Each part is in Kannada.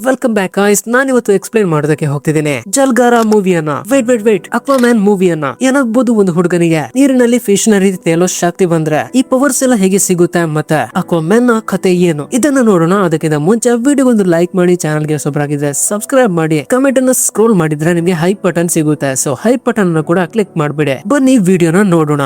Welcome back guys. ನಾನು ಇವತ್ತು ಎಕ್ಸ್ಪ್ಲೈನ್ ಮಾಡೋದಕ್ಕೆ ಹೋಗ್ತಿದ್ದೇನೆ ಜಲ್ಗಾರ ಮೂವಿಯನ್ನ. ವೇಟ್ ಅಕ್ವಾಮ್ಯಾನ್ ಮೂವಿಯನ್ನ. ಏನಾಗ್ಬೋದು, ಒಂದು ಹುಡುಗನಿಗೆ ನೀರಿನಲ್ಲಿ ಫಿಶ್ ನ ರೀತಿ ತೇಲೋ ಶಕ್ತಿ ಬಂದ್ರೆ ಈ ಪವರ್ಸ್ ಎಲ್ಲ ಹೇಗೆ ಸಿಗುತ್ತೆ, ಮತ್ತೆ ಅಕ್ವಾಮ್ಯಾನ್ ನ ಕತೆ ಏನು, ಇದನ್ನ ನೋಡೋಣ. ಅದಕ್ಕಿಂತ ಮುಂಚೆ ವಿಡಿಯೋ ಒಂದು ಲೈಕ್ ಮಾಡಿ, ಚಾನಲ್ ಗೆ ಹೊಸಬರಾಗಿದ್ರೆ ಸಬ್ಸ್ಕ್ರೈಬ್ ಮಾಡಿ, ಕಮೆಂಟ್ ಅನ್ನ ಸ್ಕ್ರೋಲ್ ಮಾಡಿದ್ರೆ ನಿಮಗೆ ಹೈಪ್ ಬಟನ್ ಸಿಗುತ್ತೆ. ಸೊ ಹೈಪ್ ಬಟನ್ ಅನ್ನು ಕೂಡ ಕ್ಲಿಕ್ ಮಾಡ್ಬಿಡಿ. ಬನ್ನಿ ವಿಡಿಯೋನ ನೋಡೋಣ.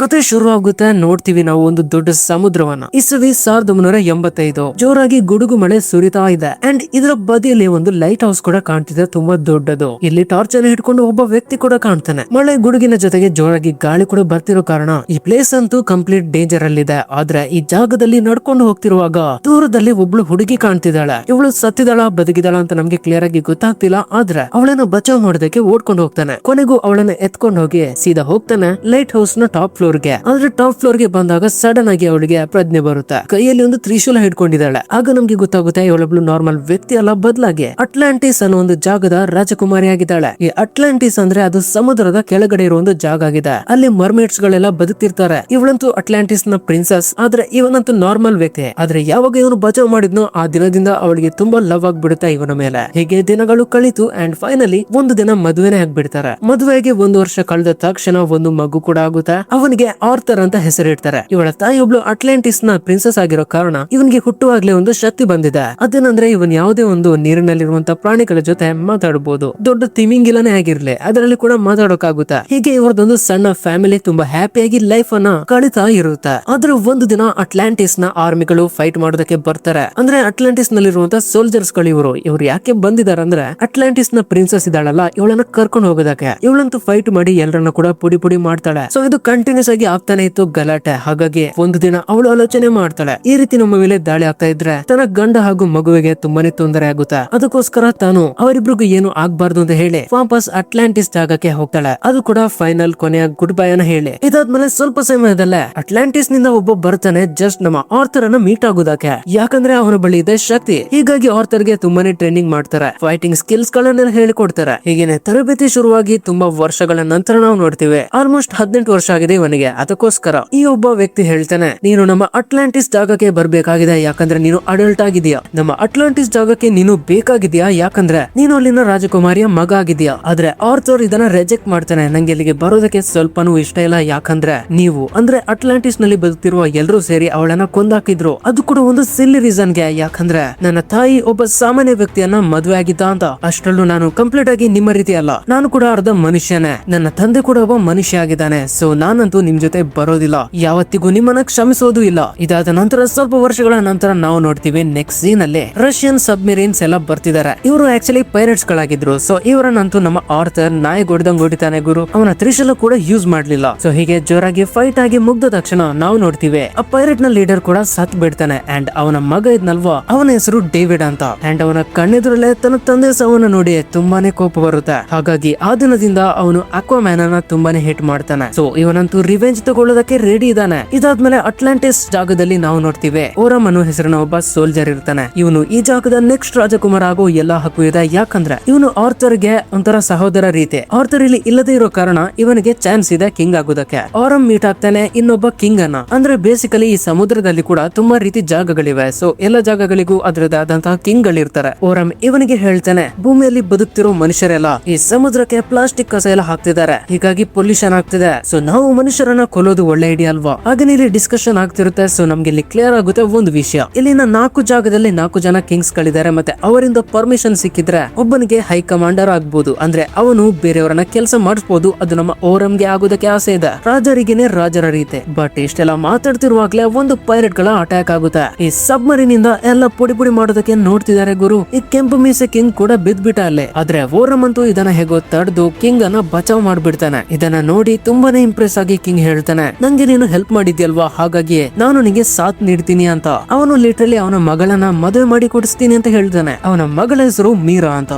ಕತೆ ಶುರು ಆಗುತ್ತೆ. ನೋಡ್ತೀವಿ ನಾವು ಒಂದು ದೊಡ್ಡ ಸಮುದ್ರವನ್ನ. ಇಸವಿ 1985. ಜೋರಾಗಿ ಗುಡುಗು ಮಳೆ ಸುರಿತಾ ಇದೆ ಅಂಡ್ ಇದರ ಬದಿಯಲ್ಲಿ ಒಂದು ಲೈಟ್ ಹೌಸ್ ಕೂಡ ಕಾಣ್ತಿದೆ, ತುಂಬಾ ದೊಡ್ಡದು. ಇಲ್ಲಿ ಟಾರ್ಚ್ ಅನ್ನು ಹಿಡ್ಕೊಂಡು ಒಬ್ಬ ವ್ಯಕ್ತಿ ಕೂಡ ಕಾಣ್ತಾನೆ. ಮಳೆ ಗುಡುಗಿನ ಜೊತೆಗೆ ಜೋರಾಗಿ ಗಾಳಿ ಕೂಡ ಬರ್ತಿರೋ ಕಾರಣ ಈ ಪ್ಲೇಸ್ ಅಂತೂ ಕಂಪ್ಲೀಟ್ ಡೇಂಜರ್ ಅಲ್ಲಿದೆ. ಆದ್ರೆ ಈ ಜಾಗದಲ್ಲಿ ನಡ್ಕೊಂಡು ಹೋಗ್ತಿರುವಾಗ ದೂರದಲ್ಲಿ ಒಬ್ಳು ಹುಡುಗಿ ಕಾಣ್ತಿದ್ದಾಳೆ. ಇವಳು ಸತ್ತಿದಾಳ ಬದುಕಿದಾಳ ಅಂತ ನಮ್ಗೆ ಕ್ಲಿಯರ್ ಆಗಿ ಗೊತ್ತಾಗ್ತಿಲ್ಲ. ಆದ್ರೆ ಅವಳನ್ನ ಬಚಾವ್ ಮಾಡೋದಕ್ಕೆ ಓಡ್ಕೊಂಡು ಹೋಗ್ತಾನೆ. ಕೊನೆಗೂ ಅವಳನ್ನ ಎತ್ಕೊಂಡು ಹೋಗಿ ಸೀದಾ ಹೋಗ್ತಾನೆ ಲೈಟ್ ಹೌಸ್ ನ ಟಾಪ್ ಫ್ಲೋರ್ಗೆ. ಆದ್ರೆ ಟಾಪ್ ಫ್ಲೋರ್ ಗೆ ಬಂದಾಗ ಸಡನ್ ಆಗಿ ಅವಳಿಗೆ ಪ್ರಜ್ಞೆ ಬರುತ್ತೆ. ಕೈಯಲ್ಲಿ ಒಂದು ತ್ರಿಶೂಲ ಹಿಡ್ಕೊಂಡಿದ್ದಾಳೆ. ಆಗ ನಮ್ಗೆ ಗೊತ್ತಾಗುತ್ತೆ ಇವಳೊಬ್ಳು ನಾರ್ಮಲ್ ವ್ಯಕ್ತಿ ಅಲ್ಲ, ಬದಲಾಗಿ ಅಟ್ಲಾಂಟಿಸ್ ಅನ್ನೋ ಒಂದು ಜಾಗದ ರಾಜಕುಮಾರಿ ಆಗಿದ್ದಾಳೆ. ಈ ಅಟ್ಲಾಂಟಿಸ್ ಅಂದ್ರೆ ಅದು ಸಮುದ್ರದ ಕೆಳಗಡೆ ಇರುವ ಒಂದು ಜಾಗ ಆಗಿದೆ. ಅಲ್ಲಿ ಮರ್ಮೇಡ್ಸ್ ಗಳೆಲ್ಲ ಬದುಕ್ತಿರ್ತಾರೆ. ಇವಳಂತೂ ಅಟ್ಲಾಂಟಿಸ್ ನ ಪ್ರಿನ್ಸಸ್. ಆದ್ರೆ ಇವನಂತೂ ನಾರ್ಮಲ್ ವ್ಯಕ್ತಿ. ಆದ್ರೆ ಯಾವಾಗ ಇವನು ಬಚಾವ್ ಮಾಡಿದ್ನೋ ಆ ದಿನದಿಂದ ಅವಳಿಗೆ ತುಂಬಾ ಲವ್ ಆಗ್ಬಿಡುತ್ತೆ ಇವನ ಮೇಲೆ. ಹೀಗೆ ದಿನಗಳು ಕಳಿತು ಅಂಡ್ ಫೈನಲಿ ಒಂದು ದಿನ ಮದುವೆನೇ ಆಗ್ಬಿಡ್ತಾರೆ. ಮದುವೆಗೆ 1 ವರ್ಷ ಕಳೆದ ತಕ್ಷಣ ಒಂದು ಮಗು ಕೂಡ ಆಗುತ್ತೆ. ಅವನಿಗೆ ಆರ್ಥರ್ ಅಂತ ಹೆಸರಿಡ್ತಾರೆ. ಇವಳ ತಾಯಿ ಒಬ್ಳು ಅಟ್ಲಾಂಟಿಸ್ ನ ಪ್ರಿನ್ಸಸ್ ಆಗಿರೋ ಕಾರಣ ಇವನಿಗೆ ಹುಟ್ಟುವಾಗ್ಲೇ ಒಂದು ಶಕ್ತಿ ಬಂದಿದೆ. ಅದೇನಂದ್ರೆ ಇವನ್ ಯಾವುದೇ ಒಂದು ನೀರಿನಲ್ಲಿರುವಂತ ಪ್ರಾಣಿಗಳ ಜೊತೆ ಮಾತಾಡಬಹುದು. ದೊಡ್ಡ ತಿಮಿಂಗಿಲನೇ ಆಗಿರ್ಲಿ ಅದರಲ್ಲಿ ಕೂಡ ಮಾತಾಡೋಕಾಗುತ್ತೆ. ಹೀಗೆ ಇವರದೊಂದು ಸಣ್ಣ ಫ್ಯಾಮಿಲಿ ತುಂಬಾ ಹ್ಯಾಪಿಯಾಗಿ ಲೈಫ್ ಅನ್ನ ಕಳೀತಾ ಇರುತ್ತೆ. ಆದ್ರೆ ಒಂದು ದಿನ ಅಟ್ಲಾಂಟಿಸ್ ನ ಆರ್ಮಿಗಳು ಫೈಟ್ ಮಾಡೋದಕ್ಕೆ ಬರ್ತಾರೆ. ಅಂದ್ರೆ ಅಟ್ಲಾಂಟಿಸ್ ನಲ್ಲಿರುವಂತ ಸೋಲ್ಜರ್ಸ್ ಗಳು ಇವರು ಯಾಕೆ ಬಂದಿದ್ದಾರೆ ಅಂದ್ರೆ ಅಟ್ಲಾಂಟಿಸ್ ನ ಪ್ರಿನ್ಸಸ್ ಇದ್ದಾಳಲ್ಲ ಇವಳನ್ನ ಕರ್ಕೊಂಡು ಹೋಗೋದಕ್ಕೆ. ಇವಳಂತೂ ಫೈಟ್ ಮಾಡಿ ಎಲ್ಲರನ್ನ ಕೂಡ ಪುಡಿ ಮಾಡ್ತಾಳೆ. ಸೊ ಇದು ಕಂಟಿನ್ಯೂಸ್ ಆಗಿ ಆಗ್ತಾನೆ ಇತ್ತು ಗಲಾಟೆ. ಹಾಗಾಗಿ ಒಂದು ದಿನ ಅವಳು ಆಲೋಚನೆ ಮಾಡ್ತಾಳೆ, ಈ ರೀತಿ ನಮ್ಮ ಮೇಲೆ ದಾಳಿ ಆಗ್ತಾ ಇದ್ರೆ ತನ್ನ ಗಂಡ ಹಾಗೂ ಮಗುವಿಗೆ ತುಂಬಾನೇ ತೊಂದರೆ ಆಗುತ್ತೆ. ಅದಕ್ಕೋಸ್ಕರ ತಾನು ಅವರಿಬ್ರಿಗೂ ಏನು ಆಗ್ಬಾರ್ದು ಅಂತ ಹೇಳಿ ವಾಪಸ್ ಅಟ್ಲಾಂಟಿಸ್ ಜಾಗಕ್ಕೆ ಹೋಗ್ತಾಳೆ. ಅದು ಕೂಡ ಫೈನಲ್ ಕೊನೆಯ ಗುಡ್ ಬೈ ಅನ್ನ ಹೇಳಿ. ಇದಾದ್ಮೇಲೆ ಸ್ವಲ್ಪ ಸಮಯದಲ್ಲೇ ಅಟ್ಲಾಂಟಿಸ್ ನಿಂದ ಒಬ್ಬ ಬರ್ತಾನೆ, ಜಸ್ಟ್ ನಮ್ಮ ಆರ್ಥರ್ ಅನ್ನ ಮೀಟ್ ಆಗೋದಕ್ಕೆ. ಯಾಕಂದ್ರೆ ಅವನ ಬಳಿ ಇದೆ ಶಕ್ತಿ. ಹೀಗಾಗಿ ಆರ್ಥರ್ ಗೆ ತುಂಬಾನೇ ಟ್ರೈನಿಂಗ್ ಮಾಡ್ತಾರೆ, ಫೈಟಿಂಗ್ ಸ್ಕಿಲ್ಸ್ ಗಳನ್ನೆಲ್ಲ ಹೇಳಿಕೊಡ್ತಾರೆ. ಹೀಗೇನೆ ತರಬೇತಿ ಶುರುವಾಗಿ ತುಂಬಾ ವರ್ಷಗಳ ನಂತರ ನಾವು ನೋಡ್ತೀವಿ ಆಲ್ಮೋಸ್ಟ್ 18 ವರ್ಷ ಆಗಿದೆ ಇವನಿಗೆ. ಅದಕ್ಕೋಸ್ಕರ ಈ ಒಬ್ಬ ವ್ಯಕ್ತಿ ಹೇಳ್ತಾನೆ, ನೀನು ನಮ್ಮ ಅಟ್ಲಾಂಟಿಸ್ ಜಾಗಕ್ಕೆ ಬರ್ಬೇಕಾಗಿದೆ, ಯಾಕಂದ್ರೆ ನೀನು ಅಡಲ್ಟ್ ಆಗಿದೆಯಾ. ನಮ್ಮ ಅಟ್ಲಾಂಟಿಸ್ ಜಾಗಕ್ಕೆ ನೀನು ಬೇಕಾಗಿದ್ಯಾ, ಯಾಕಂದ್ರೆ ನೀನು ಅಲ್ಲಿನ ರಾಜಕುಮಾರಿಯ ಮಗ ಆಗಿದ್ಯಾ. ಆದ್ರೆ ಆರ್ಥರ್ ಇದನ್ನ ರಿಜೆಕ್ಟ್ ಮಾಡ್ತಾನೆ. ನಂಗೆ ಇಲ್ಲಿಗೆ ಬರೋದಕ್ಕೆ ಸ್ವಲ್ಪನೂ ಇಷ್ಟ ಇಲ್ಲ, ಯಾಕಂದ್ರೆ ನೀವು ಅಂದ್ರೆ ಅಟ್ಲಾಂಟಿಸ್ ನಲ್ಲಿ ಬದುಕ್ತಿರುವ ಎಲ್ಲರೂ ಸೇರಿ ಅವಳನ್ನ ಕೊಂದಾಕಿದ್ರು. ಅದು ಕೂಡ ಒಂದು ಸಿಲ್ಲಿ ರೀಸನ್ಗೆ, ಯಾಕಂದ್ರೆ ನನ್ನ ತಾಯಿ ಒಬ್ಬ ಸಾಮಾನ್ಯ ವ್ಯಕ್ತಿಯನ್ನ ಮದುವೆ ಆಗಿದ್ದ ಅಂತ. ಅಷ್ಟರಲ್ಲೂ ನಾನು ಕಂಪ್ಲೀಟ್ ಆಗಿ ನಿಮ್ಮ ರೀತಿ ಅಲ್ಲ, ನಾನು ಕೂಡ ಅರ್ಧ ಮನುಷ್ಯನೇ. ನನ್ನ ತಂದೆ ಕೂಡ ಒಬ್ಬ ಮನುಷ್ಯ ಆಗಿದ್ದಾನೆ. ಸೊ ನಾನಂತೂ ನಿಮ್ ಜೊತೆ ಬರೋದಿಲ್ಲ, ಯಾವತ್ತಿಗೂ ನಿಮ್ಮನ್ನ ಕ್ಷಮಿಸೋದು ಇಲ್ಲ. ಇದಾದ ನಂತರ ಸ್ವಲ್ಪ ವರ್ಷಗಳ ನಂತರ ನಾವು ನೋಡ್ತೀವಿ ನೆಕ್ಸ್ಟ್ ಸೀನ್ ಅಲ್ಲಿ ರಷ್ಯನ್ ಸಬ್ಮೆರೀನ್ಸ್ ಎಲ್ಲ ಬರ್ತಿದ್ದಾರೆ. ಇವರು ಆಕ್ಚುಲಿ ಪೈರೇಟ್ಸ್ ಗಳಾಗಿದ್ರು. ಸೊ ಇವರನ್ನಂತೂ ನಮ್ಮ ಆರ್ಥರ್ ನಾಯಿ ಹೊಡೆದಂಗ್ ಹೊಡಿತಾನೆ ಗುರು. ಅವನ ತ್ರಿಶೂಲ ಕೂಡ ಯೂಸ್ ಮಾಡ್ಲಿಲ್ಲ. ಸೊ ಹೀಗೆ ಜೋರಾಗಿ ಫೈಟ್ ಆಗಿ ಮುಗ್ದ ತಕ್ಷಣ ನಾವು ನೋಡ್ತೀವಿ ಆ ಪೈರೇಟ್ ನ ಲೀಡರ್ ಕೂಡ ಸತ್ ಬಿಡ್ತಾನೆ. ಅಂಡ್ ಅವನ ಮಗ ಇದ್ನಲ್ವಾ, ಅವನ ಹೆಸರು ಡೇವಿಡ್ ಅಂತ. ಅಂಡ್ ಅವನ ಕಣ್ಣೆದುರಲ್ಲೇ ತನ್ನ ತಂದೆ ಸಾವನ್ನ ನೋಡಿ ತುಂಬಾನೇ ಕೋಪ ಬರುತ್ತೆ. ಹಾಗಾಗಿ ಆ ದಿನದಿಂದ ಅವನು ಅಕ್ವಾಮ್ಯಾನ್ ಅನ್ನ ತುಂಬಾನೇ ಹಿಟ್ ಮಾಡ್ತಾನೆ. ಸೊ ಇವನಂತೂ ರಿವೆಂಜ್ ತಗೊಳ್ಳೋದಕ್ಕೆ ರೆಡಿ ಇದ್ದಾನೆ. ಇದಾದ್ಮೇಲೆ ಅಟ್ಲಾಂಟಿಸ್ ಜಾಗದಲ್ಲಿ ನಾವು ನೋಡ್ತೀವಿ ಓರಮ್ ಅನ್ನೋ ಹೆಸರಿನ ಒಬ್ಬ ಸೋಲ್ಜರ್ ಇರ್ತಾನೆ. ಇವನು ಈ ಜಾಗದ ನೆಕ್ಸ್ಟ್ ರಾಜಕುಮಾರ ಆಗೋ ಎಲ್ಲಾ ಹಕ್ಕು ಇದೆ, ಯಾಕಂದ್ರೆ ಇವನು ಆರ್ಥರ್ ಗೆ ಒಂಥರ ಸಹೋದರ ರೀತಿ. ಆರ್ಥರ್ ಇಲ್ಲಿ ಇಲ್ಲದೆ ಇರೋ ಕಾರಣ ಇವನಿಗೆ ಚಾನ್ಸ್ ಇದೆ ಕಿಂಗ್ ಆಗೋದಕ್ಕೆ. ಓರಮ್ ಮೀಟ್ ಆಗ್ತಾನೆ ಇನ್ನೊಬ್ಬ ಕಿಂಗ್ ಅನ್ನ. ಅಂದ್ರೆ ಬೇಸಿಕಲಿ ಈ ಸಮುದ್ರದಲ್ಲಿ ಕೂಡ ತುಂಬಾ ರೀತಿ ಜಾಗಗಳಿವೆ. ಸೊ ಎಲ್ಲ ಜಾಗಗಳಿಗೂ ಅದರದೇ ಆದಂತಹ ಕಿಂಗ್ ಗಳಿರ್ತಾರೆ. ಓರಮ್ ಇವನಿಗೆ ಹೇಳ್ತಾನೆ, ಭೂಮಿಯಲ್ಲಿ ಬದುಕ್ತಿರೋ ಮನುಷ್ಯರೆಲ್ಲ ಈ ಸಮುದ್ರಕ್ಕೆ ಪ್ಲಾಸ್ಟಿಕ್ ಕಸ ಎಲ್ಲ ಹಾಕ್ತಿದ್ದಾರೆ, ಹೀಗಾಗಿ ಪೊಲ್ಯೂಷನ್ ಆಗ್ತಿದೆ. ಸೊ ನಾವು ಮನುಷ್ಯರನ್ನ ಕೊಲ್ಲೋದು ಒಳ್ಳೆ ಐಡಿಯಾ ಅಲ್ವಾ. ಹಾಗೆ ಇಲ್ಲಿ ಡಿಸ್ಕಷನ್ ಆಗ್ತಿರುತ್ತೆ. ಸೊ ನಮ್ಗೆ ಇಲ್ಲಿ ಕ್ಲಿಯರ್ ಆಗುತ್ತೆ ಒಂದು ವಿಷಯ, ಇಲ್ಲಿನ 4 ಜಾಗದಲ್ಲಿ 4 ಜನ ಕಿಂಗ್ಸ್ ಗಳಿದ್ದಾರೆ. ಮತ್ತೆ ಅವರಿಂದ ಪರ್ಮಿಷನ್ ಸಿಕ್ಕಿದ್ರೆ ಒಬ್ಬನಿಗೆ ಹೈ ಕಮಾಂಡರ್ ಆಗ್ಬಹುದು, ಅಂದ್ರೆ ಅವನು ಬೇರೆಯವರನ್ನ ಕೆಲಸ ಮಾಡಿಸಬಹುದು. ಅದು ನಮ್ಮ ಓರಮ್ಗೆ ಆಗೋದಕ್ಕೆ ಆಸೆ ಇದೆ, ರಾಜರಿಗೇನೆ ರಾಜರ ರೀತಿ. ಬಟ್ ಇಷ್ಟೆಲ್ಲ ಮಾತಾಡ್ತಿರುವಾಗ್ಲೇ ಒಂದು ಪೈರೇಟ್ ಗಳ ಅಟ್ಯಾಕ್ ಆಗುತ್ತೆ. ಈ ಸಬ್ಮರೀನ್ ಇಂದ ಎಲ್ಲ ಪುಡಿ ಮಾಡೋದಕ್ಕೆ ನೋಡ್ತಿದ್ದಾರೆ ಗುರು. ಈ ಕೆಂಪು ಮೀಸೆ ಕಿಂಗ್ ಕೂಡ ಬಿದ್ಬಿಟ್ಟ ಅಲ್ಲೇ. ಆದ್ರೆ ಓರಮ್ ಅಂತೂ ಇದನ್ನ ಹೇಗೋ ತಡೆದು ಕಿಂಗ್ ಅನ್ನ ಬಚಾವ್ ಮಾಡ್ಬಿಡ್ತಾನೆ. ಇದನ್ನ ನೋಡಿ ತುಂಬಾನೇ ಇಂಪ್ರೆಸ್ ಆಗಿ ಕಿಂಗ್ ಹೇಳ್ತಾನೆ, ನಂಗೆ ನೀನು ಹೆಲ್ಪ್ ಮಾಡಿದ್ಯಲ್ವಾ, ಹಾಗಾಗಿ ನಾನು ನಿನಗೆ ಸಾಥ್ ನೀಡ್ತೀನಿ ಅಂತ. ಅವನು ಲಿಟರಲಿ ಅವನ ಮಗಳನ್ನ ಮದುವೆ ಮಾಡಿ ಕೊಡಿಸ್ತೀನಿ ಅಂತ ಹೇಳ್ತಾನೆ. ಅವನ ಮಗಳ ಹೆಸರು ಮೀರಾ ಅಂತ.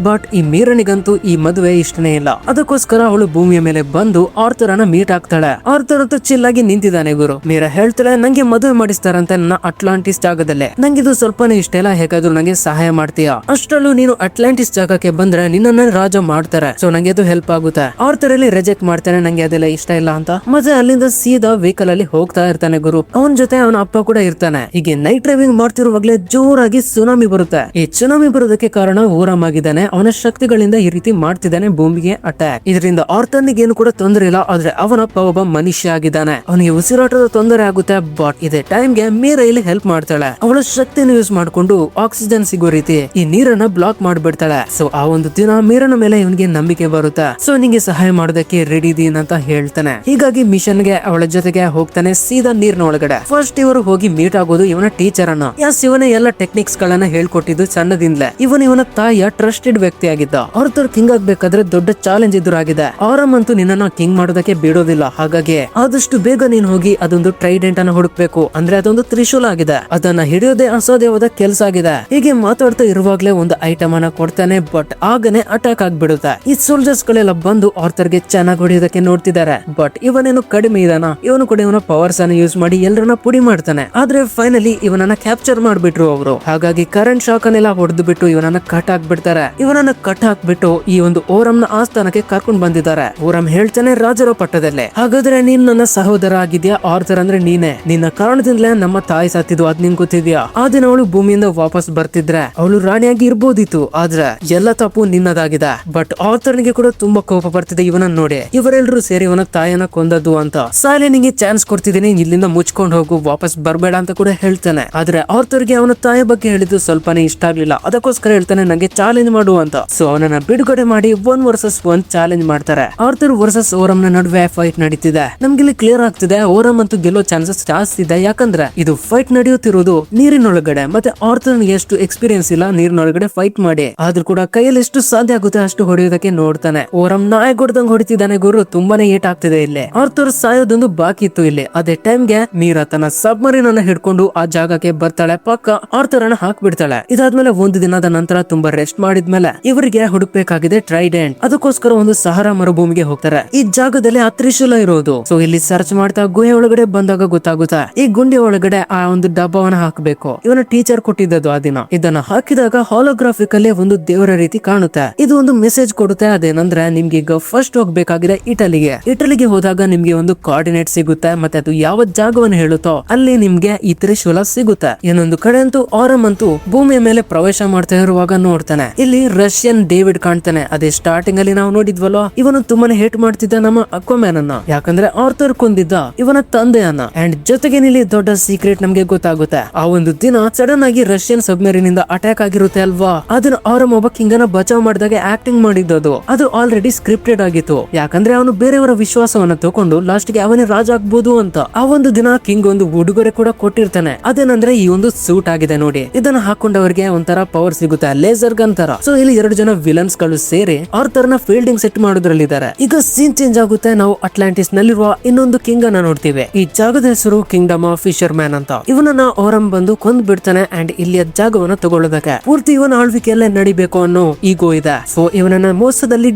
ಬಟ್ ಈ ಮೀರನಿಗಂತೂ ಈ ಮದುವೆ ಇಷ್ಟನೇ ಇಲ್ಲ. ಅದಕ್ಕೋಸ್ಕರ ಅವಳು ಭೂಮಿಯ ಮೇಲೆ ಬಂದು ಆರ್ಥರ್ ಅನ್ನ ಮೀಟ್ ಆಗ್ತಾಳೆ. ಆರ್ಥರ್ ಅಂತೂ ಚಿಲ್ಲಾಗಿ ನಿಂತಿದ್ದಾನೆ ಗುರು. ಮೀರಾ ಹೇಳ್ತಾಳೆ, ನಂಗೆ ಮದುವೆ ಮಾಡಿಸ್ತಾರಂತೆ ನನ್ನ ಅಟ್ಲಾಂಟಿಸ್ ಜಾಗದಲ್ಲೇ. ನಂಗಿದು ಸ್ವಲ್ಪನೇ ಇಷ್ಟ ಇಲ್ಲ, ಹೇಗಾದ್ರೂ ನಂಗೆ ಸಹಾಯ ಮಾಡ್ತೀಯಾ. ಅಷ್ಟರಲ್ಲೂ ನೀನು ಅಟ್ಲಾಂಟಿಸ್ ಜಾಗಕ್ಕೆ ಬಂದ್ರೆ ನಿನ್ನ ರಾಜ ಮಾಡ್ತಾರೆ. ಸೊ ನಂಗೆ ಅದು ಹೆಲ್ಪ್ ಆಗುತ್ತೆ. ಆರ್ಥರ್ ಅಲ್ಲಿ ರಿಜೆಕ್ಟ್ ಮಾಡ್ತಾನೆ, ನಂಗೆ ಅದೆಲ್ಲ ಇಷ್ಟ ಇಲ್ಲ ಅಂತ. ಮತ್ತೆ ಅಲ್ಲಿಂದ ಸೀದಾ ವೆಹಿಕಲ್ ಅಲ್ಲಿ ಹೋಗ್ತಾ ಇರ್ತಾನೆ ಗುರು. ಅವನ ಜೊತೆ ಅವನ ಅಪ್ಪ ಕೂಡ ಇರ್ತಾನೆ. ಹೀಗೆ ನೈಟ್ ಡ್ರೈವಿಂಗ್ ಮಾಡ್ತಿರುವಾಗ್ಲೇ ಜೋರಾಗಿ ಸುನಾಮಿ ಬರುತ್ತೆ. ಈ ಸುನಾಮಿ ಬರೋದಕ್ಕೆ ಕಾರಣ ಓರಮ್ ಆಗಿದ್ದಾನೆ. ಅವನ ಶಕ್ತಿಗಳಿಂದ ಈ ರೀತಿ ಮಾಡ್ತಿದ್ದಾನೆ ಭೂಮಿಗೆ ಅಟ್ಯಾಕ್. ಇದರಿಂದ ಆರ್ಥನ್ಗೆ ಏನು ಕೂಡ ತೊಂದರೆ ಇಲ್ಲ, ಆದ್ರೆ ಅವನಪ್ಪ ಒಬ್ಬ ಮನುಷ್ಯ ಆಗಿದ್ದಾನೆ. ಅವನಿಗೆ ಉಸಿರಾಟದ ತೊಂದರೆ ಆಗುತ್ತೆ. ಬಟ್ ಇದೇ ಟೈಮ್ಗೆ ಮೀರಾ ಇಲ್ಲಿ ಹೆಲ್ಪ್ ಮಾಡ್ತಾಳೆ. ಅವಳ ಶಕ್ತಿನ ಯೂಸ್ ಮಾಡ್ಕೊಂಡು ಆಕ್ಸಿಜನ್ ಸಿಗೋ ರೀತಿ ಈ ನೀರನ್ನ ಬ್ಲಾಕ್ ಮಾಡ್ಬಿಡ್ತಾಳೆ. ಸೊ ಆ ಒಂದು ದಿನ ಮೀರನ ಮೇಲೆ ಇವನಿಗೆ ನಂಬಿಕೆ ಬರುತ್ತೆ. ಸೊ ನಿಂಗೆ ಸಹಾಯ ಮಾಡೋದಕ್ಕೆ ರೆಡಿ ಇದೀನಿ ಅಂತ ಹೇಳ್ತಾನೆ. ಹೀಗಾಗಿ ಮಿಷನ್ ಗೆ ಅವಳ ಜೊತೆಗೆ ಹೋಗ್ತಾನೆ ಸೀದಾ ನೀರಿನ ಒಳಗಡೆ. ಫಸ್ಟ್ ಇವರು ಹೋಗಿ ಮೀಟ್ ಆಗೋದು ಇವನ ಟೀಚರ್ ಅನ್ನ. ಇವನೇ ಎಲ್ಲ ಟೆಕ್ನಿಕ್ಸ್ ಗಳನ್ನ ಹೇಳ್ಕೊಟ್ಟಿದ್ದು ಸಣ್ಣದಿಂದಲೇ. ಇವನ ತಾಯಿಯ ಟ್ರಸ್ಟೆಡ್ ವ್ಯಕ್ತಿ ಆಗಿದ್ದ. ಆರ್ಥರ್ ಕಿಂಗ್ ಆಗ್ಬೇಕಾದ್ರೆ ದೊಡ್ಡ ಚಾಲೆಂಜ್ ಎದುರಾಗಿದೆ. ಆರಾಮ್ ಅಂತೂ ನಿನ್ನನ್ನ ಕಿಂಗ್ ಮಾಡೋದಕ್ಕೆ ಬಿಡೋದಿಲ್ಲ. ಹಾಗಾಗಿ ಆದಷ್ಟು ಬೇಗ ನೀನ್ ಹೋಗಿ ಅದೊಂದು ಟ್ರೈಡೆಂಟ್ ಅನ್ನ ಹುಡುಕ್ಬೇಕು. ಅಂದ್ರೆ ಅದೊಂದು ತ್ರಿಶೂಲ ಆಗಿದೆ, ಅದನ್ನ ಹಿಡಿಯೋದೇ ಅಸಾಧ್ಯವಾದ ಕೆಲಸ ಆಗಿದೆ. ಹೀಗೆ ಮಾತಾಡ್ತಾ ಇರುವಾಗ್ಲೇ ಒಂದು ಐಟಮ್ ಅನ್ನ ಕೊಡ್ತಾನೆ. ಬಟ್ ಆಗನೆ ಅಟ್ಯಾಕ್ ಆಗ್ಬಿಡುತ್ತೆ. ಈ ಸೋಲ್ಜರ್ಸ್ ಗಳೆಲ್ಲ ಬಂದು ಆರ್ಥರ್ಗೆ ಚೆನ್ನಾಗಿ ಹೊಡೆಯೋದಕ್ಕೆ ನೋಡ್ತಿದ್ದಾರೆ. ಬಟ್ ಇವನೇನು ಕಡಿಮೆ ಇದಾನ. ಇವನು ಕೂಡ ಇವನ ಪವರ್ಸ್ ಅನ್ನು ಯೂಸ್ ಮಾಡಿ ಎಲ್ಲರನ್ನ ಪುಡಿ ಮಾಡ್ತಾನೆ. ಆದ್ರೆ ಫೈನಲಿ ಇವನನ್ನ ಕ್ಯಾಪ್ಚರ್ ಮಾಡ್ಬಿಟ್ರು ಅವರು. ಹಾಗಾಗಿ ಕರೆಂಟ್ ಶಾಕ್ ಅನ್ನೆಲ್ಲ ಹೊಡೆದು ಬಿಟ್ಟು ಇವನನ್ನ ಕಟ್ ಹಾಕ್ಬಿಡ್ತಾರೆ. ಇವನನ್ನ ಕಟ್ ಹಾಕ್ಬಿಟ್ಟು ಈ ಒಂದು ಓರಮ್ನ ಆಸ್ಥಾನಕ್ಕೆ ಕರ್ಕೊಂಡ್ ಬಂದಿದ್ದಾರೆ. ಓರಮ್ ಹೇಳ್ತಾನೆ ರಾಜರ ಪಟ್ಟದಲ್ಲೇ, ಹಾಗಾದ್ರೆ ನೀನ್ ನನ್ನ ಸಹೋದರ ಆಗಿದ್ಯಾ. ಆರ್ಥರ್ ಅಂದ್ರೆ ನೀನೆ. ನಿನ್ನ ಕಾರಣದಿಂದಲೇ ನಮ್ಮ ತಾಯಿ ಸತ್ತಿದ್ದು, ಅದ್ ನಿಂಗ್ ಗೊತ್ತಿದ್ಯಾ. ಆ ದಿನ ಅವಳು ಭೂಮಿಯಿಂದ ವಾಪಸ್ ಬರ್ತಿದ್ರೆ ಅವಳು ರಾಣಿಯಾಗಿ ಇರ್ಬೋದಿತ್ತು. ಆದ್ರೆ ಎಲ್ಲ ತಪ್ಪು ನಿನ್ನದಾಗಿದೆ. ಬಟ್ ಆರ್ಥರ್ನಿಗೆ ಕೂಡ ತುಂಬಾ ಕೋಪ ಬರ್ತಿದೆ ಇವನನ್ನ ನೋಡಿ. ಇವರೆಲ್ಲರೂ ಸೇರಿ ಇವನ ತಾಯಿಯನ್ನ ಕೊಂದದ್ದು ಅಂತ. ಸಾಲೆ ನಿಂಗೆ ಚಾನ್ಸ್ ಕೊಡ್ತಿದ್ದೀನಿ, ಇಲ್ಲಿಂದ ಮುಚ್ಕೊಂಡು ಹೋಗು, ವಾಪಸ್ ಬರ್ಬೇಡ ಅಂತ ಕೂಡ ಹೇಳ್ತಾನೆ. ಆದ್ರೆ ಆರ್ಥರ್ಗೆ ಅವನ ತಾಯಿ ಬಗ್ಗೆ ಹೇಳಿದ್ದು ಸ್ವಲ್ಪನೇ ಇಷ್ಟ ಆಗ್ಲಿಲ್ಲ. ಅದಕ್ಕೋಸ್ಕರ ಹೇಳ್ತಾನೆ ನಂಗೆ ಚಾಲೆಂಜ್ ಮಾಡು ಅಂತ. ಸೊ ಅವನನ್ನ ಬಿಡುಗಡೆ ಮಾಡಿ 1 vs 1 ಚಾಲೆಂಜ್ ಮಾಡ್ತಾರೆ. ಆರ್ಥರ್ ವರ್ಸಸ್ ಓರಮ್ ನ ನಡುವೆ ಫೈಟ್ ನಡೀತಿದೆ. ನಮ್ಗೆ ಇಲ್ಲಿ ಕ್ಲಿಯರ್ ಆಗ್ತಿದೆ ಓರಮ್ ಅಂತೂ ಗೆಲ್ಲೋ ಚಾನ್ಸಸ್ ಜಾಸ್ತಿ ಇದೆ. ಯಾಕಂದ್ರೆ ಇದು ಫೈಟ್ ನಡೆಯುತ್ತಿರೋದು ನೀರಿನೊಳಗಡೆ. ಮತ್ತೆ ಆರ್ಥರ್ ಎಷ್ಟು ಎಕ್ಸ್ಪೀರಿಯನ್ಸ್ ಇಲ್ಲ ನೀರಿನೊಳಗಡೆ ಫೈಟ್ ಮಾಡಿ. ಆದ್ರೂ ಕೂಡ ಕೈಯಲ್ಲಿ ಎಷ್ಟು ಸಾಧ್ಯ ಆಗುತ್ತೆ ಅಷ್ಟು ಹೊಡೆಯೋದಕ್ಕೆ ನೋಡ್ತಾನೆ. ಓರಮ್ ನಾಯಿ ಹೊಡೆದಂಗ್ ಹೊಡಿತಿದ್ದಾನೆ ಗುರು. ತುಂಬಾನೇ ಏಟ್ ಆಗ್ತಿದೆ ಇಲ್ಲಿ. ಆರ್ಥರ್ ಸಾಯೋದೊಂದು ಬಾಕಿ ಇತ್ತು ಇಲ್ಲಿ. ಅದೇ ಟೈಮ್ಗೆ ಮೀರಾ ತನ್ನ ಸಬ್ಮರೀನ್ ಅನ್ನ ಹಿಡ್ಕೊಂಡು ಆ ಜಾಗಕ್ಕೆ ಬರ್ತಾಳೆ. ಪಕ್ಕ ಆರ್ಥರ್ ಅನ್ನ ಹಾಕ್ಬಿಡ್ತಾಳೆ. ಇದಾದ್ಮೇಲೆ ಒಂದು ದಿನದ ನಂತರ ತುಂಬಾ ರೆಸ್ಟ್ ಮಾಡಿದ್ಮೇಲೆ ಇವರಿಗೆ ಹುಡುಕ್ಬೇಕಾಗಿದೆ ಟ್ರೈಡೆಂಟ್. ಅದಕ್ಕೋಸ್ಕರ ಒಂದು ಸಹಾರಾ ಮರುಭೂಮಿಗೆ ಹೋಗ್ತಾರೆ. ಈ ಜಾಗದಲ್ಲಿ ಆ ತ್ರಿಶೂಲ ಇರೋದು. ಸೊ ಇಲ್ಲಿ ಸರ್ಚ್ ಮಾಡ್ತಾ ಗುಹೆ ಒಳಗಡೆ ಬಂದಾಗ ಗೊತ್ತಾಗುತ್ತೆ ಈ ಗುಂಡಿ ಒಳಗಡೆ ಆ ಒಂದು ಡಬ್ಬವನ್ನ ಹಾಕಬೇಕು. ಇವನ ಟೀಚರ್ ಕೊಟ್ಟಿದ್ದದು ಆ ದಿನ. ಇದನ್ನ ಹಾಕಿದಾಗ ಹಾಲೋಗ್ರಾಫಿಕ್ ಅಲ್ಲಿ ಒಂದು ದೇವರ ರೀತಿ ಕಾಣುತ್ತೆ. ಇದು ಒಂದು ಮೆಸೇಜ್ ಕೊಡುತ್ತೆ. ಅದೇನಂದ್ರೆ ನಿಮ್ಗೆ ಈಗ ಫಸ್ಟ್ ಹೋಗ್ಬೇಕಾಗಿದೆ ಇಟಲಿಗೆ. ಇಟಲಿಗೆ ಹೋದಾಗ ನಿಮ್ಗೆ ಒಂದು ಕೋಆರ್ಡಿನೇಟ್ ಸಿಗುತ್ತೆ. ಮತ್ತೆ ಅದು ಯಾವ ಜಾಗವನ್ನು ಹೇಳುತ್ತೋ ಅಲ್ಲಿ ನಿಮ್ಗೆ ಈ ತ್ರಿಶೂಲ ಸಿಗುತ್ತೆ. ಇನ್ನೊಂದು ಕಡೆ ಅಂತೂ ಆರಮ್ ಅಂತೂ ಭೂಮಿಯ ಮೇಲೆ ಪ್ರವೇಶ ಮಾಡ್ತಾ ಇರುವಾಗ ನೋಡ್ತಾನೆ ಇಲ್ಲಿ ರಷ್ಯನ್ ಡೇವಿಡ್ ಕಾಣ್ತಾನೆ. ಅದೇ ಸ್ಟಾರ್ಟಿಂಗ್ ಅಲ್ಲಿ ನಾವು ನೋಡಿದ್ವಲ್ವಾ, ಇವನು ತುಂಬಾನೇ ಹೇಟ್ ಮಾಡ್ತಿದ್ದ ನಮ್ಮ ಅಕ್ವಾಮ್ಯಾನ್ ಅನ್ನ. ಯಾಕಂದ್ರೆ ಆರ್ಥರ್ ಕೊಂದಿದ್ದ ಇವನ ತಂದೆಯನ್ನ. ಅಂಡ್ ಜೊತೆಗೆ ಇಲ್ಲಿ ದೊಡ್ಡ ಸೀಕ್ರೆಟ್ ನಮ್ಗೆ ಗೊತ್ತಾಗುತ್ತೆ. ಆ ಒಂದು ದಿನ ಸಡನ್ ಆಗಿ ರಷ್ಯನ್ ಸಬ್ಮರೀನ್ ಇಂದ ಅಟ್ಯಾಕ್ ಆಗಿರುತ್ತೆ ಅಲ್ವಾ. ಅದನ್ನ ಆರಮ್ ಒಬ್ಬ ಕಿಂಗ್ ಅನ್ನ ಬಚಾವ್ ಮಾಡಿದಾಗ ಆಕ್ಟಿಂಗ್ ಮಾಡಿದ್ದು ಅದು ಆಲ್ರೆಡಿ ಸ್ಕ್ರಿಪ್ಟೆಡ್ ಆಗಿತ್ತು. ಯಾಕಂದ್ರೆ ಅವನು ಬೇರೆಯವರ ವಿಶ್ವಾಸವನ್ನ ತಗೊಂಡು ಲಾಸ್ಟ್ ಗೆ ಅವನೇ ರಾಜ ಆಗ್ಬೋದು ಅಂತ. ಆ ಒಂದು ದಿನ ಕಿಂಗ್ ಒಂದು ಉಡುಗೊರೆ ಕೂಡ ಕೊಟ್ಟಿರ್ತಾನೆ. ಅದೇನಂದ್ರೆ ಈ ಒಂದು ಸೂಟ್ ಆಗಿದೆ ನೋಡಿ. ಇದನ್ನ ಹಾಕೊಂಡವರಿಗೆ ಒಂಥರ ಪವರ್ ಸಿಗುತ್ತೆ, ಲೇಸರ್ ಗನ್ ತರ. ಸೊ ಇಲ್ಲಿ 2 ಜನ ವಿಲನ್ಸ್ ಗಳು ಸೇರಿ ಆರ್ಥರ್ ನ ಫೀಲ್ಡಿಂಗ್ ಸೆಟ್ ಮಾಡೋದ್ರಲ್ಲಿದ್ದಾರೆ. ಈಗ ಸೀನ್ ಚೇಂಜ್ ಆಗುತ್ತೆ. ನಾವು ಅಟ್ಲಾಂಟಿಸ್ ನಲ್ಲಿರುವ ಇನ್ನೊಂದು ಕಿಂಗ್ ಅನ್ನ ನೋಡ್ತೀವಿ. ಈ ಜಾಗದ ಹೆಸರು ಕಿಂಗ್ಡಮ್ ಆಫ್ ಫಿಶರ್ ಮ್ಯಾನ್ ಅಂತ. ಇವನನ್ನ ಓರಮ್ ಬಂದು ಕೊಂದ್ ಬಿಡ್ತಾನೆ. ಅಂಡ್ ಇಲ್ಲಿಯ ಜಾಗವನ್ನ ತಗೊಳ್ಳೋದಕ್ಕೆ ಪೂರ್ತಿ ಇವನ ಆಳ್ವಿಕೆಯಲ್ಲೇ ನಡಿಬೇಕು ಅನ್ನೋ ಈಗೋ ಇದೆ. ಸೊ ಇವನನ್ನ ಮೋಸದಲ್ಲಿ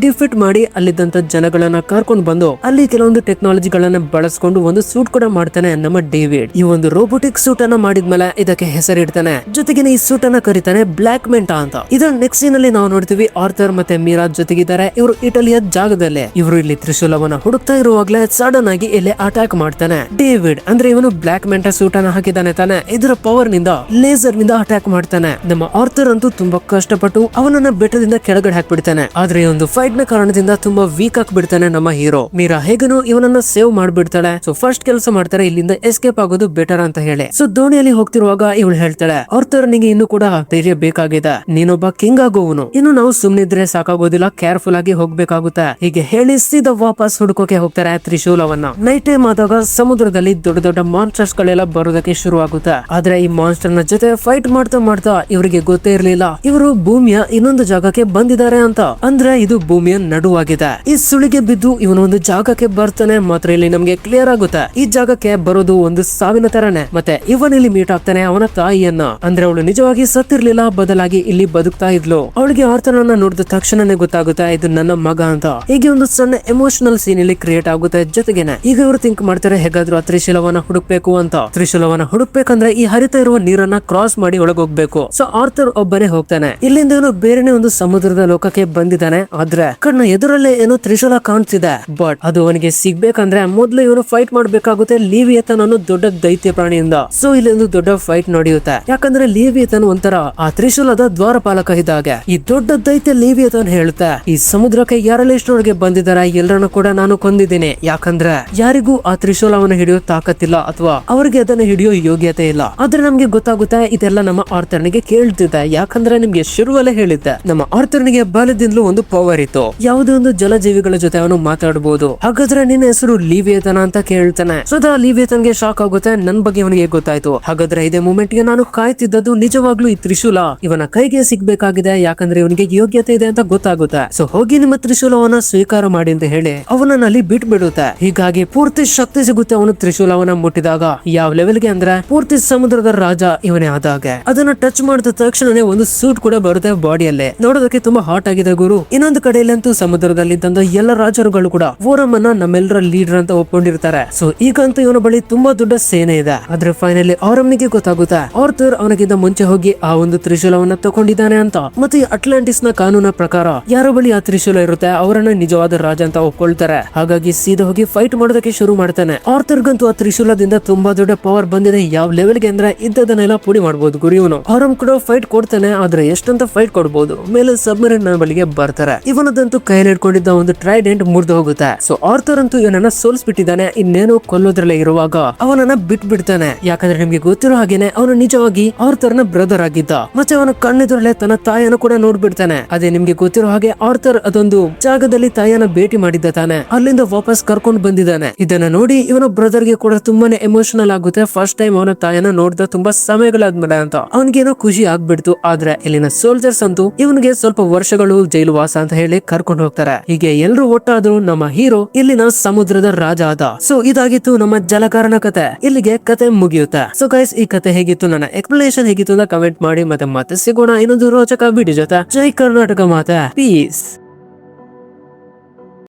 ಡಿಫೀಟ್ ಮಾಡಿ ಅಲ್ಲಿದ್ದಂತ ಜನಗಳನ್ನ ಕರ್ಕೊಂಡು ಬಂದು ಅಲ್ಲಿ ಕೆಲವೊಂದು ಟೆಕ್ನಾಲಜಿಗಳನ್ನ ಬಳಸ್ಕೊಂಡು ಒಂದು ಸೂಟ್ ಕೂಡ ಮಾಡ್ತಾನೆ ನಮ್ಮ ಡೇವಿಡ್. ಈ ಒಂದು ರೋಬೋಟಿಕ್ ಸೂಟ್ ಅನ್ನ ಮಾಡಿದ್ಮೇಲೆ ಇದಕ್ಕೆ ಹೆಸರಿಡ್ತಾನೆ. ಜೊತೆಗೆ ಈ ಸೂಟ್ ಅನ್ನ ಕರೀತಾನೆ ಬ್ಲಾಕ್ ಮೆಂಟಾ ಅಂತ. ಇದರ ನೆಕ್ಸ್ಟ್ ಸೀನ್ ಅಲ್ಲಿ ನಾವು ನೋಡ್ತೀವಿ ಆರ್ಥರ್ ಮತ್ತೆ ಮೀರಾ ಜೊತೆಗಿದ್ದಾರೆ. ಇವರು ಇಟಲಿಯ ಜಾಗದಲ್ಲೇ. ಇವರು ಇಲ್ಲಿ ತ್ರಿಶೂಲವನ್ನ ಹುಡುಕ್ತಾ ಇರುವಾಗ್ಲೇ ಸಡನ್ ಆಗಿ ಇಲ್ಲಿ ಅಟ್ಯಾಕ್ ಮಾಡ್ತಾನೆ ಡೇವಿಡ್. ಅಂದ್ರೆ ಇವನು ಬ್ಲಾಕ್ ಮೆಂಟಾ ಸೂಟ್ ಅನ್ನ ಹಾಕಿದ್ದಾನೆ ತಾನೆ. ಇದರ ಪವರ್ ನಿಂದ ಲೇಸರ್ ನಿಂದ ಅಟ್ಯಾಕ್ ಮಾಡ್ತಾನೆ. ನಮ್ಮ ಆರ್ಥರ್ ಅಂತೂ ತುಂಬಾ ಕಷ್ಟಪಟ್ಟು ಅವನನ್ನ ಬೆಟ್ಟದಿಂದ ಕೆಳಗಡೆ ಹಾಕ್ಬಿಡ್ತಾನೆ. ಆದ್ರೆ ಈ ಒಂದು ಫೈಟ್ ನ ಕಾರಣದಿಂದ ತುಂಬಾ ವೀಕ್ ಆಗ್ಬಿಡ್ತಾನೆ ನಮ್ಮ ಹೀರೋ. ಮೀರಾ ಹೇಗನು ಇವನನ್ನ ಸೇವ್ ಮಾಡ್ಬಿಡ್ತಾಳೆ. ಸೊ ಫಸ್ಟ್ ಕೆಲಸ ಮಾಡ್ತಾರೆ ಇಲ್ಲಿಂದ ಎಸ್ಕೇಪ್ ಆಗೋದು ಬೆಟರ್ ಅಂತ ಹೇಳಿ. ಸೊ ದೋಣಿಯಲ್ಲಿ ಹೋಗ್ತಿರುವಾಗ ಇವಳು ಹೇಳ್ತಾಳೆ ಆರ್ಥರ್ ನಿಂಗೆ ಇನ್ನು ಕೂಡ ಧೈರ್ಯ ಬೇಕಾಗಿದೆ. ನೀನೊಬ್ಬ ಕಿಂಗ್ ಆಗೋವನು. ಇನ್ನು ನಾವು ಸುಮ್ನಿದ್ರೆ ಸಾಕಾಗೋದಿಲ್ಲ, ಕೇರ್ಫುಲ್ ಆಗಿ ಹೋಗ್ಬೇಕಾಗುತ್ತೆ. ಹೀಗೆ ಹೇಳಿ ಸೀದಾ ವಾಪಸ್ ಹುಡುಕೋಕೆ ಹೋಗ್ತಾರೆ ತ್ರಿಶೂಲವನ್ನ. ನೈಟ್ ಟೈಮ್ ಆದಾಗ ಸಮುದ್ರದಲ್ಲಿ ದೊಡ್ಡ ದೊಡ್ಡ ಮಾನ್ಸ್ಟರ್ಸ್ ಗಳೆಲ್ಲ ಬರೋದಕ್ಕೆ ಶುರು ಆಗುತ್ತೆ. ಆದ್ರೆ ಈ ಮಾನ್ಸ್ಟರ್ ನ ಜೊತೆ ಫೈಟ್ ಮಾಡ್ತಾ ಮಾಡ್ತಾ ಇವರಿಗೆ ಗೊತ್ತೇ ಇರ್ಲಿಲ್ಲ ಇವರು ಭೂಮಿಯ ಇನ್ನೊಂದು ಜಾಗಕ್ಕೆ ಬಂದಿದ್ದಾರೆ ಅಂತ. ಅಂದ್ರೆ ಇದು ಭೂಮಿಯ ನಡುವಾಗಿದೆ. ಈ ಸುಳಿಗೆ ಬಿದ್ದು ಇವನೊಂದು ಜಾಗಕ್ಕೆ ಬರ್ತಾನೆ. ಮಾತ್ರ ಇಲ್ಲಿ ನಮ್ಗೆ ಕ್ಲಿಯರ್ ಆಗುತ್ತೆ ಈ ಜಾಗಕ್ಕೆ ಬರೋದು ಒಂದು ಸಾವಿನ ತರನೇ. ಮತ್ತೆ ಇವನಲ್ಲಿ ಮೀಟ್ ಆಗ್ತಾನೆ ಅವನ ತಾಯಿಯನ್ನ. ಅಂದ್ರೆ ಅವಳು ನಿಜವಾಗಿ ಸತ್ತಿರ್ಲಿಲ್ಲ, ಬದಲಾಗಿ ಇಲ್ಲಿ ಬದುಕ್ತಾ ಇದ್ಲು. ಅವಳಿಗೆ ಆರ್ಥರ್ನ ನೋಡಿದ ತಕ್ಷಣನೇ ಗೊತ್ತಾಗುತ್ತೆ ಇದು ನನ್ನ ಮಗ ಅಂತ. ಹೀಗೆ ಒಂದು ಸಣ್ಣ ಎಮೋಷನಲ್ ಸೀನ್ ಇಲ್ಲಿ ಕ್ರಿಯೇಟ್ ಆಗುತ್ತೆ. ಜೊತೆಗೇನೆ ಈಗ ಇವರು ಥಿಂಕ್ ಮಾಡ್ತಾರೆ ಹೇಗಾದ್ರೂ ಆ ತ್ರಿಶೂಲವನ್ನ ಹುಡುಕ್ಬೇಕು ಅಂತ. ತ್ರಿಶೂಲವನ್ನ ಹುಡುಕ್ಬೇಕಂದ್ರೆ ಈ ಹರಿತಾ ಇರುವ ನೀರನ್ನ ಕ್ರಾಸ್ ಮಾಡಿ ಒಳಗೋಗ್ಬೇಕು. ಸೊ ಆರ್ಥರ್ ಒಬ್ಬನೇ ಹೋಗ್ತಾನೆ. ಇಲ್ಲಿಂದ ಇವನು ಬೇರೆನೆ ಒಂದು ಸಮುದ್ರದ ಲೋಕಕ್ಕೆ ಬಂದಿದ್ದಾನೆ. ಆದ್ರೆ ಕಣ್ಣ ಎದುರಲ್ಲೇ ಏನೋ ತ್ರಿಶೂಲ ಕಾಣ್ತಿದೆ. ಬಟ್ ಅದು ಅವನಿಗೆ ಸಿಗ್ಬೇಕಂದ್ರೆ ಮೊದ್ಲು ಇವನು ಫೈಟ್ ಮಾಡ್ಬೇಕಾಗುತ್ತೆ ಲಿವಿಯತನ್ ಅನ್ನೋ ದೊಡ್ಡ ದೈತ್ಯ ಪ್ರಾಣಿಯಿಂದ. ಸೊ ಇಲ್ಲಿ ಒಂದು ದೊಡ್ಡ ಫೈಟ್ ನಡೆಯುತ್ತೆ. ಯಾಕಂದ್ರೆ ಲಿವಿಯತನ್ ಒಂಥರ ಆ ತ್ರಿಶೂಲದ ದ್ವಾರಪಾಲಕ ಇದ್ದಾಗ. ಈ ದೊಡ್ಡ ದೈತ್ಯ ಲಿವಿಯತನ್ ಹೇಳುತ್ತೆ, ಈ ಸಮುದ್ರಕ್ಕೆ ಯಾರೆಲ್ಲ ಇಷ್ಟರವರೆಗೆ ಬಂದಿದ್ದಾರೆ ಎಲ್ಲರನ್ನು ಕೂಡ ನಾನು ಕೊಂದಿದ್ದೀನಿ. ಯಾಕಂದ್ರೆ ಯಾರಿಗೂ ಆ ತ್ರಿಶೂಲವನ್ನು ಹಿಡಿಯೋ ತಾಕತ್ತಿಲ್ಲ ಅಥವಾ ಅವರಿಗೆ ಅದನ್ನ ಹಿಡಿಯೋ ಯೋಗ್ಯತೆ ಇಲ್ಲ. ಆದ್ರೆ ನಮ್ಗೆ ಗೊತ್ತಾಗುತ್ತೆ ಇದೆಲ್ಲ ನಮ್ಮ ಆರ್ಥರ್ನಿಗೆ ಕೇಳ್ತಿದ್ದೆ. ಯಾಕಂದ್ರೆ ನಿಮ್ಗೆ ಶುರುವಲ್ಲೇ ಹೇಳಿದ್ದೆ, ನಮ್ಮ ಆರ್ಥರ್ನಿಗೆ ಬಾಲ್ಯದಿಂದಲೂ ಒಂದು ಪವರ್ ಇತ್ತು. ಯಾವುದೇ ಒಂದು ಜಲಜೀವಿಗಳ ಜೊತೆ ಅವನು ಮಾತಾಡಬಹುದು. ಹಾಗಾದ್ರೆ ನಿನ್ನ ಹೆಸರು ಲಿವಿಯತನ ಅಂತ ಕೇಳ್ತಾನೆ. ಸದಾ ಲಿವಿಯತನ್ಗೆ ಶಾಕ್ ಆಗುತ್ತೆ, ನನ್ ಬಗ್ಗೆ ಅವನಿಗೆ ಗೊತ್ತಾಯ್ತು. ಹಾಗಾದ್ರೆ ಇದೇ ಮೂಮೆಂಟ್ ಗೆ ನಾನು ಕಾಯ್ತಿದ್ದದ್ದು ನಿಜವಾಗ್ಲೂ ಈ ತ್ರಿಶೂಲ ಇವನ ಕೈಗೆ ಸಿಗ್ಬೇಕಾಗಿದೆ. ಯಾಕಂದ್ರೆ ಇವನಿಗೆ ಯೋಗ್ಯತೆ ಇದೆ ಅಂತ ಗೊತ್ತಾಗುತ್ತೆ. ಸೊ ಹೋಗಿ ನಿಮ್ಮ ತ್ರಿಶೂಲವನ್ನ ಸ್ವೀಕಾರ ಮಾಡಿ ಅಂತ ಹೇಳಿ ಅವನನ್ನ ಅಲ್ಲಿ ಬಿಟ್ಬಿಡುತ್ತೆ. ಹೀಗಾಗಿ ಪೂರ್ತಿ ಶಕ್ತಿ ಸಿಗುತ್ತೆ ಅವನು ತ್ರಿಶೂಲವನ್ನ ಮುಟ್ಟಿದಾಗ. ಯಾವ ಲೆವೆಲ್ಗೆ ಅಂದ್ರೆ ಪೂರ್ತಿ ಸಮುದ್ರದ ರಾಜ ಇವನೇ ಆದಾಗ. ಅದನ್ನ ಟಚ್ ಮಾಡಿದ ತಕ್ಷಣನೇ ಒಂದು ಸೂಟ್ ಕೂಡ ಬರುತ್ತೆ ಬಾಡಿಯಲ್ಲೇ. ನೋಡೋದಕ್ಕೆ ತುಂಬಾ ಹಾಟ್ ಆಗಿದೆ ಗುರು. ಇನ್ನೊಂದು ಕಡೆಯಲ್ಲಂತೂ ಸಮುದ್ರದಲ್ಲಿ ತಂದ ಎಲ್ಲ ರಾಜರುಗಳು ಕೂಡ ಓರಮ್ ಅನ್ನ ನಮ್ಮೆಲ್ಲರ ಲೀಡರ್ ಅಂತ ಒಪ್ಕೊಂಡಿರ್ತಾರೆ. ಸೊ ಈಗಂತೂ ಇವನ ಬಳಿ ತುಂಬಾ ದೊಡ್ಡ ಸೇನೆ ಇದೆ. ಆದ್ರೆ ಫೈನಲಿ ಆರಮ್ನಿಗೆ ಗೊತ್ತಾಗುತ್ತೆ ಆರ್ಥರ್ ಅವನಿಗಿಂತ ಮುಂಚೆ ಹೋಗಿ ಆ ಒಂದು ತ್ರಿಶೂಲವನ್ನ ತಗೊಂಡಿದ್ದಾನೆ ಅಂತ. ಮತ್ತೆ ಅಟ್ಲಾಂಟಿಸ್ ನ ಕಾನೂನ ಪ್ರಕಾರ ಯಾರ ಬಳಿ ಆ ತ್ರಿಶೂಲ ಇರುತ್ತೆ ಅವರನ್ನ ನಿಜವಾದ ರಾಜ ಅಂತ ಒಪ್ಕೊಳ್ತಾರೆ. ಹಾಗಾಗಿ ಸೀದಾ ಹೋಗಿ ಫೈಟ್ ಮಾಡೋದಕ್ಕೆ ಶುರು ಮಾಡ್ತಾನೆ. ಆರ್ಥರ್ಗಂತೂ ಆ ತ್ರಿಶೂಲದಿಂದ ತುಂಬಾ ದೊಡ್ಡ ಪವರ್ ಬಂದಿದೆ. ಯಾವ ಲೆವೆಲ್ಗೆ ಅಂದ್ರೆ ಇದ್ದದನ್ನೆಲ್ಲ ಪುಡಿ ಮಾಡಬಹುದು ಗುರು ಇವನು. ಆರಮ್ ಕೂಡ ಫೈಟ್ ಕೊಡ್ತಾನೆ. ಆದ್ರೆ ಎಷ್ಟಂತ ಫೈಟ್ ಕೊಡ್ಬೋದು. ಮೇಲೆ ಸಬ್ಮರೀನ್ ನ ಬಳಿಗೆ ಬರ್ತಾರೆ. ಇವನದಂತೂ ಕೈಯಲ್ಲಿ ಇಟ್ಕೊಂಡಿದ್ದ ಒಂದು ಟ್ರೈಡೆಂಟ್ ಮುರಿದು ಹೋಗುತ್ತೆ. ಸೊ ಆರ್ಥರ್ ಅಂತೂ ಇವನನ್ನ ಸೋಲ್ಸ್ಬಿಟ್ಟಿದ್ದಾನೆ. ಇನ್ನೇನು ಕೊಲ್ಲೋದ್ರಲ್ಲೇ ಇರುವಾಗ ಅವನನ್ನ ಬಿಟ್ಬಿಡ್ತಾನೆ. ಯಾಕಂದ್ರೆ ನಿಮ್ಗೆ ಗೊತ್ತಿರೋ ಹಾಗೇನೆ ಅವನು ನಿಜವಾಗಿ ಆರ್ಥರ್ ನ ಬ್ರದರ್ ಆಗಿದ್ದ. ಮತ್ತೆ ಅವನ ಕಣ್ಣೆದುರಲ್ಲೇ ತನ್ನ ತಾಯಿಯನ್ನು ಕೂಡ ನೋಡ್ಬಿಡ್ತಾನೆ. ಅದೇ ನಿಮ್ಗೆ ಗೊತ್ತಿರೋ ಹಾಗೆ ಆರ್ಥರ್ ಅದೊಂದು ಜಾಗದಲ್ಲಿ ತಾಯಿಯನ್ನ ಭೇಟಿ ಮಾಡಿದ್ದ ತಾನೆ. ಅಲ್ಲಿಂದ ವಾಪಸ್ ಕರ್ಕೊಂಡು ಬಂದಿದ್ದಾನೆ. ಇದನ್ನ ನೋಡಿ ಇವನ ಬ್ರದರ್ ಗೆ ಕೂಡ ತುಂಬಾನೇ ಎಮೋಷನಲ್ ಆಗುತ್ತೆ. ಫಸ್ಟ್ ಟೈಮ್ ಅವನ ತಾಯಿಯನ್ನ ನೋಡಿದ ತುಂಬಾ ಸಮಯಗಳಾದ್ಮೇಲೆ ಅಂತ ಅವನಿಗೇನೋ ಖುಷಿ ಆಗ್ಬಿಡ್ತು. ಆದ್ರೆ ಇಲ್ಲಿನ ಸೋಲ್ಜರ್ಸ್ ಅಂತೂ ಇವನಿಗೆ ಸ್ವಲ್ಪ ವರ್ಷಗಳು ಜೈಲು ವಾಸ ಅಂತ ಹೇಳಿ ಕರ್ಕೊಂಡು ಹೋಗ್ತಾರೆ. ಹೀಗೆ ಎಲ್ರು ಒಟ್ಟಾದ್ರು ನಮ್ಮ ಹೀರೋ ಇಲ್ಲಿನ ಸಮುದ್ರದ ರಾಜ ಆದ. ಸೊ ಇದಾಗಿತ್ತು ನಮ್ಮ ಜಲಕಾರನ ಕತೆ. ಇಲ್ಲಿಗೆ ಕತೆ ಮುಗಿಯುತ್ತೆ. ಸೊ ಗೈಸ್ ಈ ಕತೆ ಹೇಗಿತ್ತು, ನನ್ನ ಎಕ್ಸ್ಪ್ಲನೇಷನ್ ಹೇಗಿತ್ತು ಅಂತ ಕಮೆಂಟ್ ಮಾಡಿ. ಮತ್ತೆ ಸಿಗೋಣ ಇನ್ನೊಂದು ರೋಚಕ ವಿಡಿಯೋ ಜೊತೆ. ಜೈ ಕರ್ನಾಟಕ ಮಾತೆ. ಪೀಸ್.